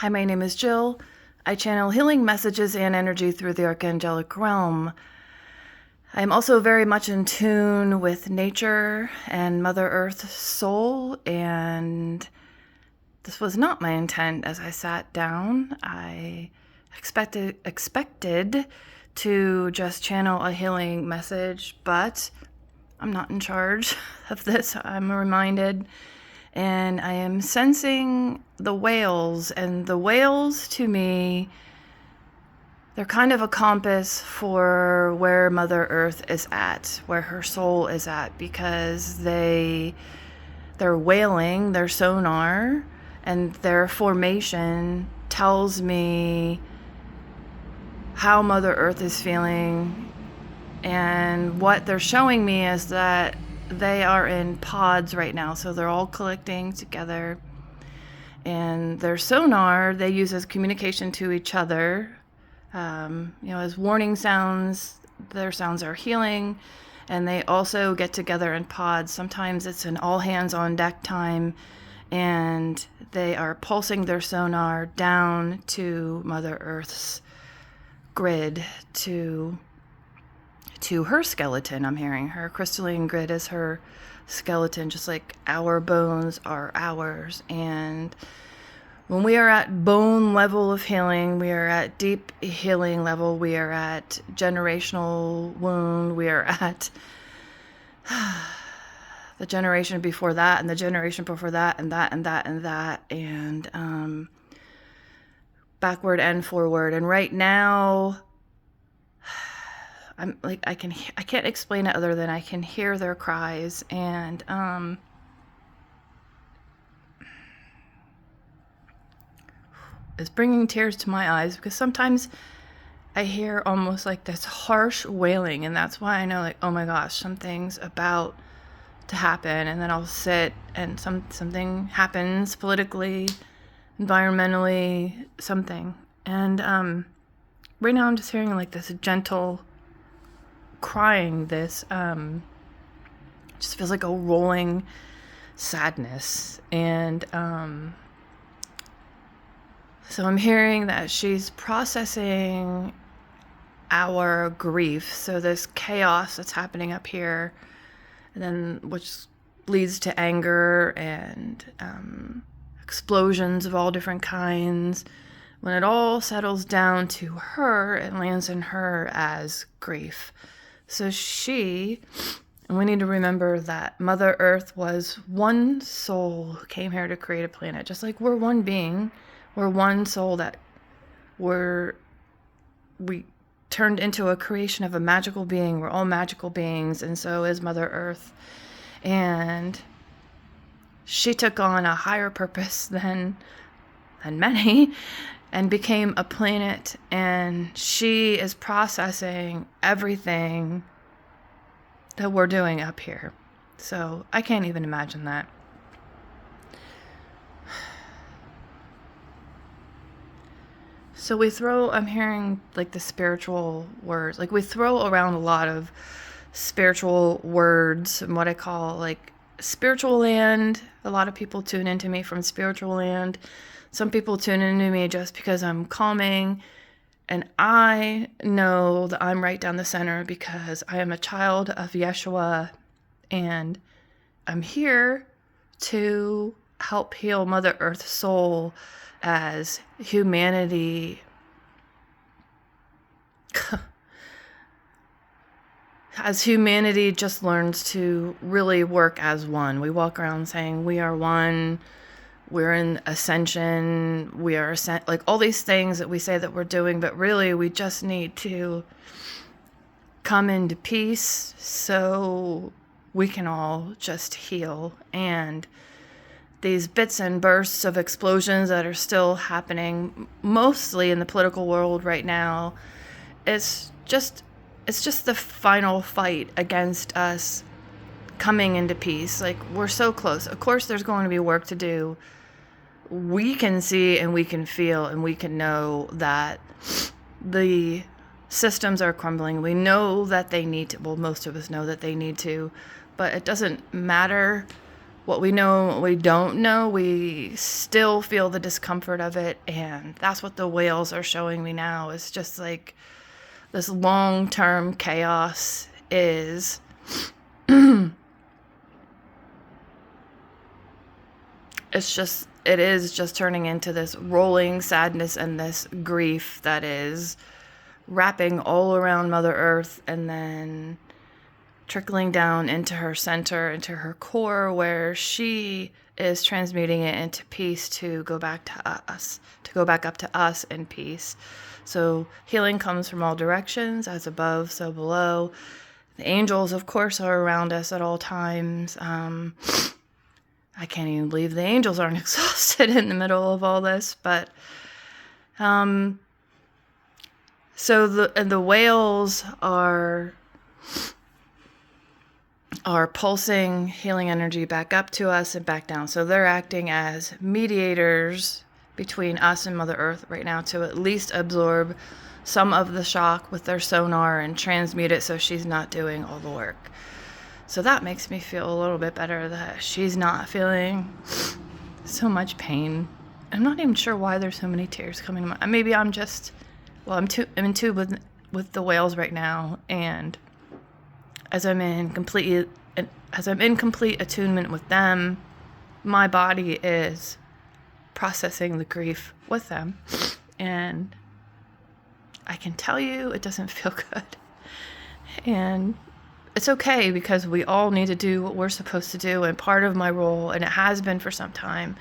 Hi, my name is Jill. I channel healing messages and energy through the archangelic realm. I'm also very much in tune with nature and Mother Earth's soul, and this was not my intent as I sat down. I expected to just channel a healing message, but I'm not in charge of this, I'm reminded. And I am sensing the whales, and the whales to me, they're kind of a compass for where Mother Earth is at, where her soul is at, because they're whaling, their sonar, and their formation tells me how Mother Earth is feeling. And what they're showing me is that they are in pods right now, so they're all collecting together. And their sonar they use as communication to each other. As warning sounds, their sounds are healing, and they also get together in pods. Sometimes it's an all hands on deck time, and they are pulsing their sonar down to Mother Earth's grid, to her skeleton. I'm hearing her crystalline grid is her skeleton, just like our bones are ours. And when we are at bone level of healing, we are at deep healing level, we are at generational wound, we are at the generation before that, and the generation before that, and that, and that, and that, and backward and forward. And right now, I'm like, I can't explain it other than I can hear their cries, and it's bringing tears to my eyes, because sometimes I hear almost like this harsh wailing, and that's why I know, like, oh my gosh, something's about to happen. And then I'll sit and something happens politically, environmentally, something. And right now I'm just hearing like this gentle crying, this just feels like a rolling sadness. And so I'm hearing that she's processing our grief, so this chaos that's happening up here, and then which leads to anger and explosions of all different kinds. When it all settles down to her, it lands in her as grief. So and we need to remember that Mother Earth was one soul who came here to create a planet. Just like we're one being, we're one soul that we turned into a creation of a magical being. We're all magical beings, and so is Mother Earth. And she took on a higher purpose than many, and became a planet, and she is processing everything that we're doing up here. So I can't even imagine that. So I'm hearing like the spiritual words, like we throw around a lot of spiritual words, and what I call like spiritual land. A lot of people tune into me from spiritual land. Some people tune into me just because I'm calming, and I know that I'm right down the center because I am a child of Yeshua, and I'm here to help heal Mother Earth's soul as humanity just learns to really work as one. We walk around saying we are one, we're in ascension, we are like all these things that we say that we're doing, but really we just need to come into peace so we can all just heal. And these bits and bursts of explosions that are still happening, mostly in the political world right now, it's just the final fight against us coming into peace. Like, we're so close. Of course, there's going to be work to do. We can see and we can feel and we can know that the systems are crumbling. We know that they need to, well, most of us know that they need to, but it doesn't matter what we know, what we don't know, we still feel the discomfort of it. And that's what the whales are showing me now, is just like this long-term chaos is it is just turning into this rolling sadness and this grief that is wrapping all around Mother Earth and then trickling down into her center, into her core, where she is transmuting it into peace to go back to us, to go back up to us in peace. So healing comes from all directions, as above, so below. The angels, of course, are around us at all times. I can't even believe the angels aren't exhausted in the middle of all this, but so the whales are pulsing healing energy back up to us and back down. So they're acting as mediators between us and Mother Earth right now to at least absorb some of the shock with their sonar and transmute it so she's not doing all the work. So that makes me feel a little bit better that she's not feeling so much pain. I'm not even sure why there's so many tears coming to my... Maybe I'm just... Well, I'm in tune with the whales right now, and as I'm in complete attunement with them, my body is processing the grief with them, and I can tell you it doesn't feel good. And it's okay, because we all need to do what we're supposed to do, and part of my role, and it has been for some time,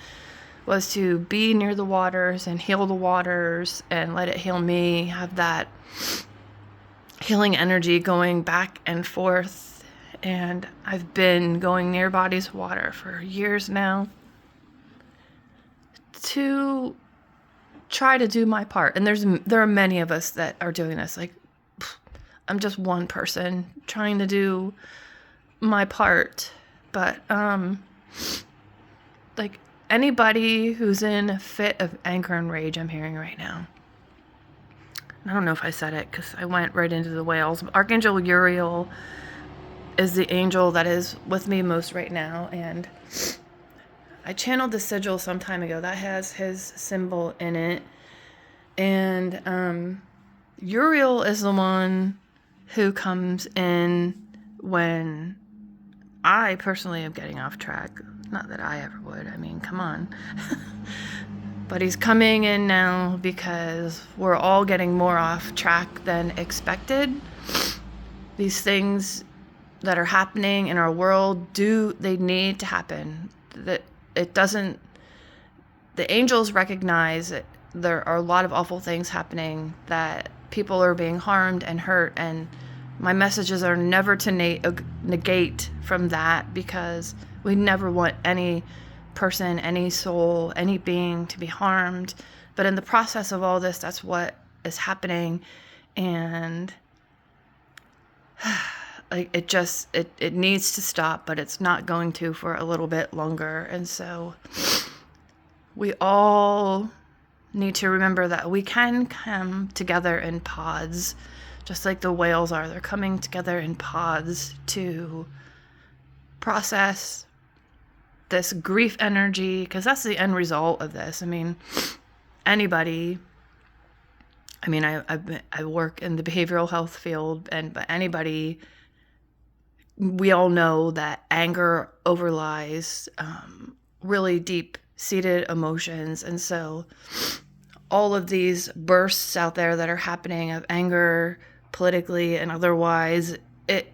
was to be near the waters and heal the waters and let it heal me, have that healing energy going back and forth. And I've been going near bodies of water for years now to try to do my part. And there are many of us that are doing this. Like, I'm just one person trying to do my part. But like anybody who's in a fit of anger and rage, I'm hearing right now. I don't know if I said it because I went right into the whales. Archangel Uriel is the angel that is with me most right now, and I channeled the sigil some time ago. That has his symbol in it. And Uriel is the one who comes in when I personally am getting off track. Not that I ever would. I mean, come on. But he's coming in now because we're all getting more off track than expected. These things that are happening in our world, they need to happen. That it doesn't... The angels recognize that there are a lot of awful things happening, that people are being harmed and hurt, and my messages are never to negate from that, because we never want any person, any soul, any being to be harmed. But in the process of all this, that's what is happening. And like it needs to stop, but it's not going to for a little bit longer. And so we all need to remember that we can come together in pods, just like the whales are. They're coming together in pods to process this grief energy, because that's the end result of this. I mean, I work in the behavioral health field, but anybody, we all know that anger overlies really deep-seated emotions. And so all of these bursts out there that are happening of anger, politically and otherwise, it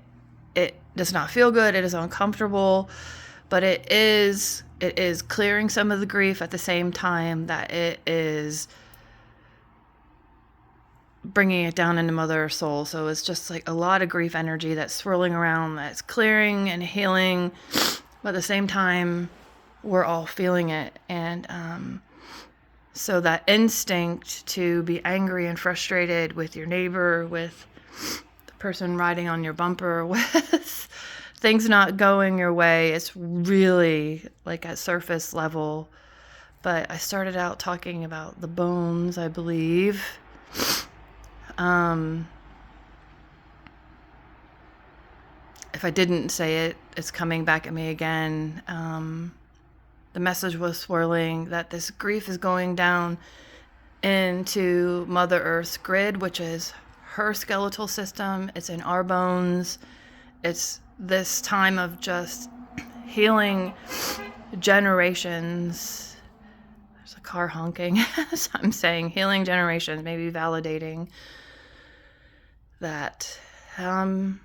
does not feel good. It is uncomfortable. But it is clearing some of the grief at the same time that it is bringing it down into Mother Soul. So it's just like a lot of grief energy that's swirling around, that's clearing and healing. But at the same time, we're all feeling it. And so that instinct to be angry and frustrated with your neighbor, with the person riding on your bumper, with things not going your way, it's really like at surface level. But I started out talking about the bones, I believe. if I didn't say it, it's coming back at me again. The message was swirling that this grief is going down into Mother Earth's grid, which is her skeletal system. It's in our bones. It's this time of just healing generations. There's a car honking. So I'm saying healing generations, maybe validating that. I'm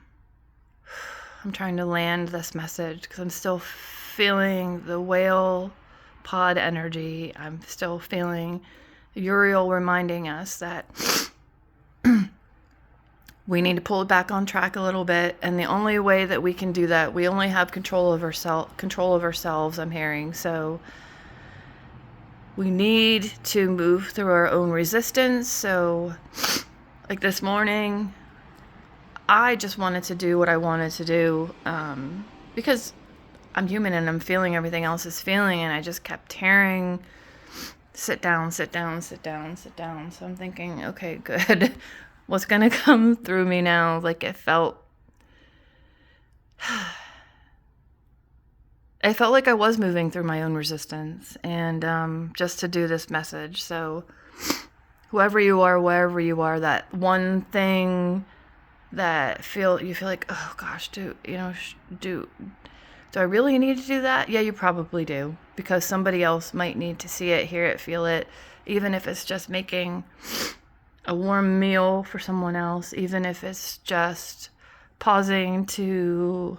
trying to land this message because I'm still feeling the whale pod energy. I'm still feeling Uriel reminding us that we need to pull it back on track a little bit. And the only way that we can do that, we only have control of ourselves, I'm hearing. So we need to move through our own resistance. So like this morning, I just wanted to do what I wanted to do because I'm human and I'm feeling everything else is feeling, and I just kept tearing, sit down, sit down, sit down, sit down. So I'm thinking, okay, good. What's going to come through me now? Like it felt like I was moving through my own resistance, and just to do this message. So whoever you are, wherever you are, that one thing that you feel like, oh gosh, do I really need to do that? Yeah, you probably do, because somebody else might need to see it, hear it, feel it, even if it's just making a warm meal for someone else, even if it's just pausing to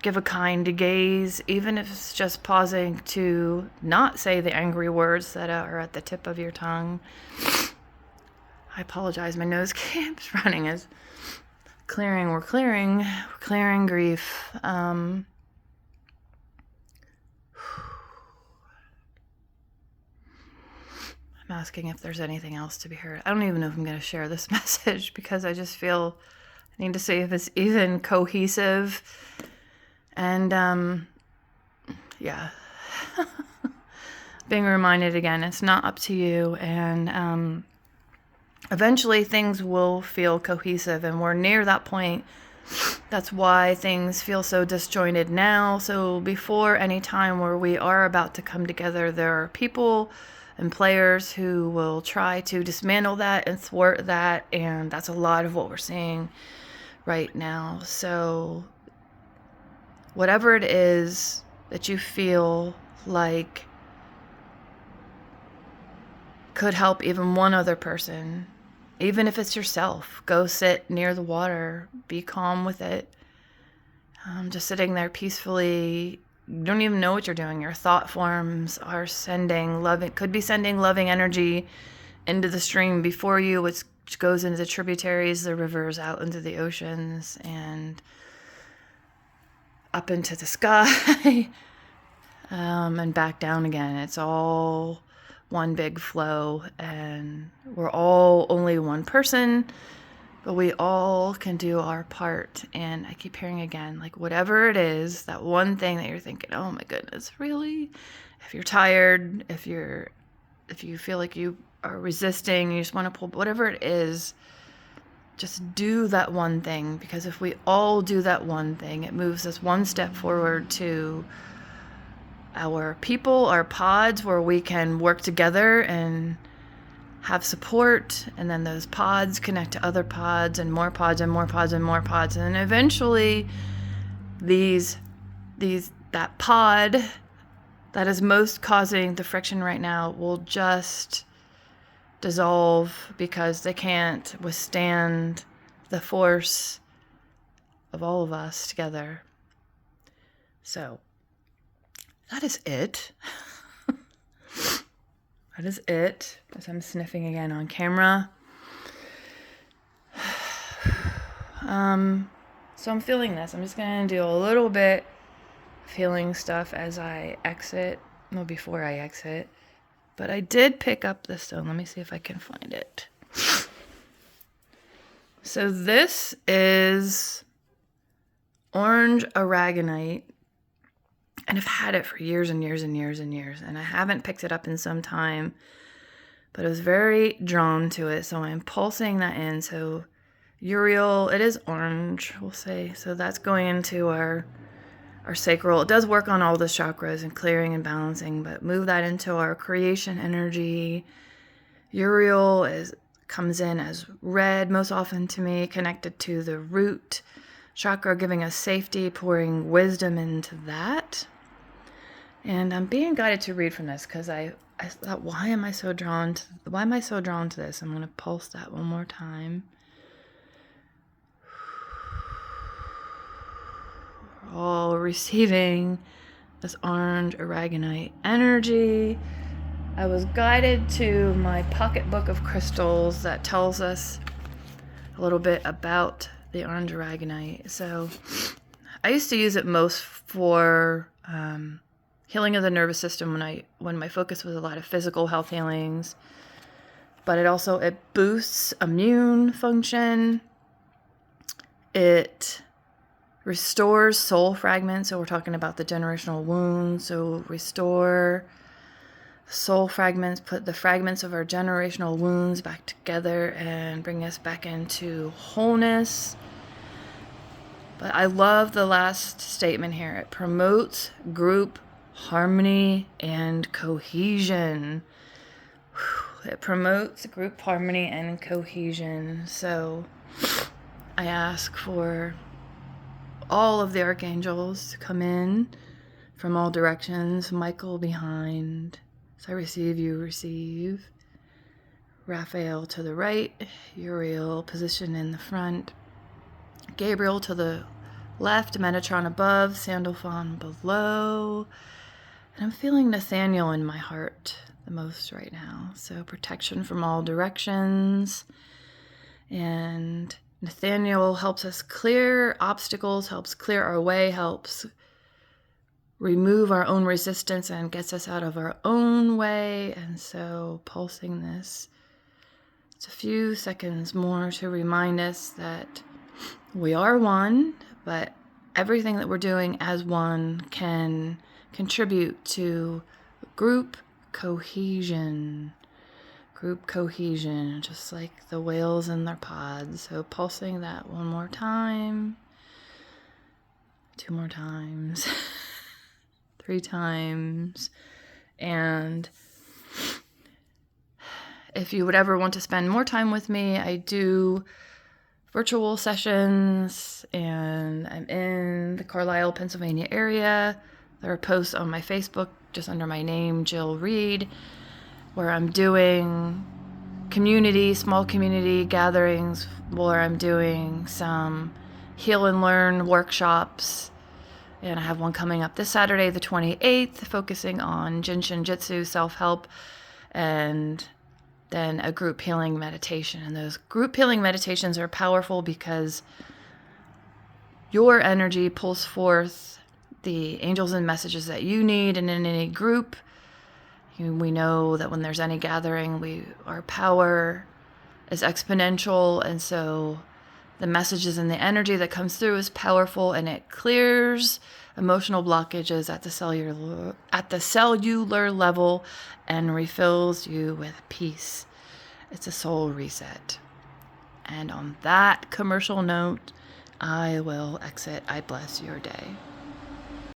give a kind gaze, even if it's just pausing to not say the angry words that are at the tip of your tongue. I apologize, my nose keeps running. We're clearing grief. I'm asking if there's anything else to be heard. I don't even know if I'm going to share this message because I just feel I need to see if it's even cohesive. And yeah, being reminded again, it's not up to you, and eventually things will feel cohesive, and we're near that point. That's why things feel so disjointed now. So before any time where we are about to come together, there are people and players who will try to dismantle that and thwart that, and that's a lot of what we're seeing right now. So whatever it is that you feel like could help even one other person, even if it's yourself, go sit near the water, be calm with it. Just sitting there peacefully. You don't even know what you're doing. Your thought forms are sending loving energy into the stream before you, which goes into the tributaries, the rivers, out into the oceans, and up into the sky, and back down again. It's all one big flow, and we're all only one person, but we all can do our part. And I keep hearing again, like whatever it is, that one thing that you're thinking, oh my goodness, really? If you're tired, if you feel like you are resisting, you just want to pull, whatever it is, just do that one thing, because if we all do that one thing, it moves us one step forward to our people, our pods, where we can work together and have support, and then those pods connect to other pods and more pods and more pods and more pods, and then eventually that pod that is most causing the friction right now will just dissolve, because they can't withstand the force of all of us together. So that is it. That is it. As I'm sniffing again on camera. So I'm feeling this. I'm just going to do a little bit of healing stuff as I exit. Well, before I exit. But I did pick up the stone. Let me see if I can find it. So this is orange aragonite. And I've had it for years and years and years and years. And I haven't picked it up in some time. But I was very drawn to it. So I'm pulsing that in. So Uriel, it is orange, we'll say. So that's going into our sacral. It does work on all the chakras and clearing and balancing, but move that into our creation energy. Uriel comes in as red most often to me, connected to the root chakra, giving us safety, pouring wisdom into that. And I'm being guided to read from this because I thought, why am I so drawn to this? I'm going to pulse that one more time. All receiving this orange aragonite energy. I was guided to my pocketbook of crystals that tells us a little bit about the orange aragonite. So I used to use it most for healing of the nervous system when my focus was a lot of physical health healings. But it boosts immune function. It restores soul fragments. So we're talking about the generational wounds. So restore soul fragments, put the fragments of our generational wounds back together and bring us back into wholeness. But I love the last statement here. It promotes group harmony and cohesion. It promotes group harmony and cohesion. So I ask for all of the archangels to come in from all directions. Michael behind. So I receive, you receive. Raphael to the right. Uriel position in the front. Gabriel to the left. Metatron above. Sandalphon below. And I'm feeling Nathaniel in my heart the most right now. So protection from all directions. And Nathaniel helps us clear obstacles, helps clear our way, helps remove our own resistance and gets us out of our own way. And so pulsing this, it's a few seconds more to remind us that we are one, but everything that we're doing as one can contribute to group cohesion. Group cohesion, just like the whales in their pods. So pulsing that one more time, 2 more times, 3 times. And if you would ever want to spend more time with me, I do virtual sessions, and I'm in the Carlisle, Pennsylvania area. There are posts on my Facebook just under my name, Jill Reed, where I'm doing small community gatherings, where I'm doing some heal and learn workshops. And I have one coming up this Saturday, the 28th, focusing on Jinshin Jitsu, self-help, and then a group healing meditation. And those group healing meditations are powerful because your energy pulls forth the angels and messages that you need. And in any group, we know that when there's any gathering, our power is exponential. And so the messages and the energy that comes through is powerful, and it clears emotional blockages at the cellular level and refills you with peace. It's a soul reset. And on that commercial note, I will exit. I bless your day.